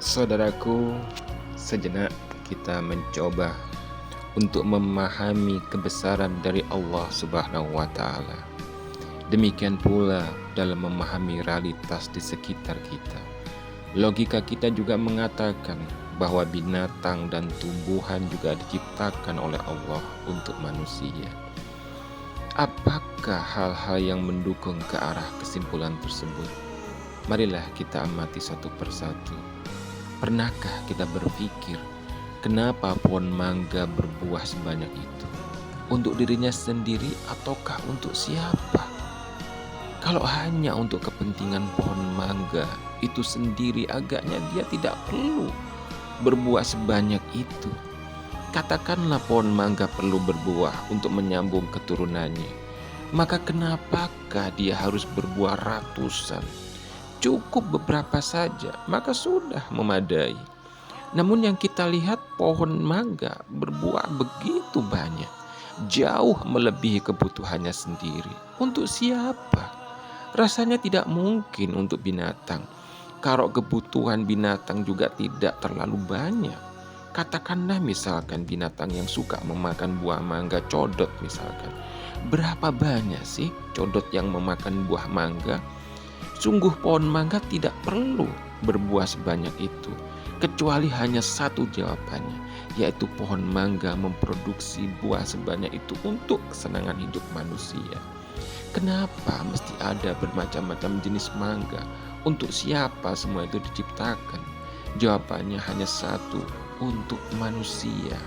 Saudaraku, sejenak kita mencoba untuk memahami kebesaran dari Allah Subhanahu wa Ta'ala. Demikian pula dalam memahami realitas di sekitar kita. Logika kita juga mengatakan bahwa binatang dan tumbuhan juga diciptakan oleh Allah untuk manusia. Apakah hal-hal yang mendukung ke arah kesimpulan tersebut? Marilah kita amati satu persatu. Pernahkah kita berpikir, kenapa pohon mangga berbuah sebanyak itu? Untuk dirinya sendiri ataukah untuk siapa? Kalau hanya untuk kepentingan pohon mangga itu sendiri, agaknya dia tidak perlu berbuah sebanyak itu. Katakanlah pohon mangga perlu berbuah untuk menyambung keturunannya. Maka kenapakah dia harus berbuah ratusan? Cukup beberapa saja, maka sudah memadai. Namun yang kita lihat, pohon mangga berbuah begitu banyak, jauh melebihi kebutuhannya sendiri. Untuk siapa? Rasanya tidak mungkin untuk binatang. Kalau kebutuhan binatang juga tidak terlalu banyak. Katakanlah misalkan binatang yang suka memakan buah mangga, codot misalkan. Berapa banyak sih codot yang memakan buah mangga? Sungguh pohon mangga tidak perlu berbuah sebanyak itu, kecuali hanya satu jawabannya, yaitu pohon mangga memproduksi buah sebanyak itu untuk kesenangan hidup manusia. Kenapa mesti ada bermacam-macam jenis mangga? Untuk siapa semua itu diciptakan? Jawabannya hanya satu, untuk manusia.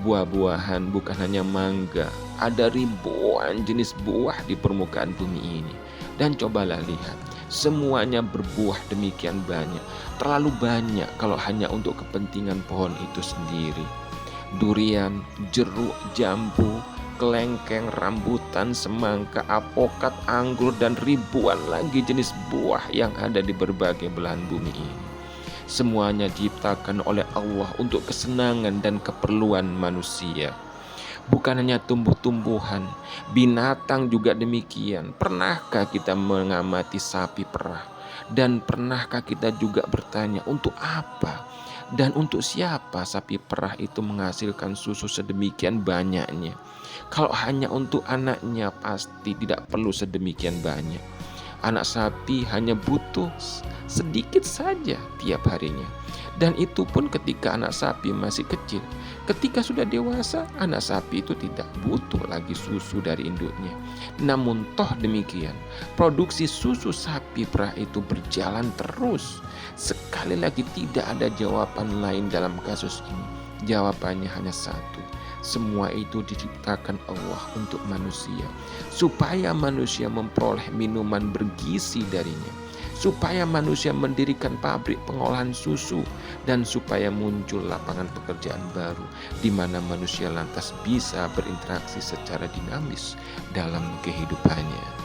Buah-buahan bukan hanya mangga, ada ribuan jenis buah di permukaan bumi ini. Dan cobalah lihat, semuanya berbuah demikian banyak. Terlalu banyak kalau hanya untuk kepentingan pohon itu sendiri. Durian, jeruk, jambu, kelengkeng, rambutan, semangka, apokat, anggur, dan ribuan lagi jenis buah yang ada di berbagai belahan bumi ini. Semuanya diciptakan oleh Allah untuk kesenangan dan keperluan manusia. Bukan hanya tumbuh-tumbuhan, binatang juga demikian. Pernahkah kita mengamati sapi perah? Dan pernahkah kita juga bertanya, untuk apa dan untuk siapa sapi perah itu menghasilkan susu sedemikian banyaknya? Kalau hanya untuk anaknya, pasti tidak perlu sedemikian banyak. Anak sapi hanya butuh sedikit saja tiap harinya. Dan itu pun ketika anak sapi masih kecil. Ketika sudah dewasa, anak sapi itu tidak butuh lagi susu dari induknya. Namun toh demikian, produksi susu sapi perah itu berjalan terus. Sekali lagi tidak ada jawaban lain dalam kasus ini. Jawabannya hanya satu. Semua itu diciptakan Allah untuk manusia, supaya manusia memperoleh minuman bergizi darinya, supaya manusia mendirikan pabrik pengolahan susu, dan supaya muncul lapangan pekerjaan baru di mana manusia lantas bisa berinteraksi secara dinamis dalam kehidupannya.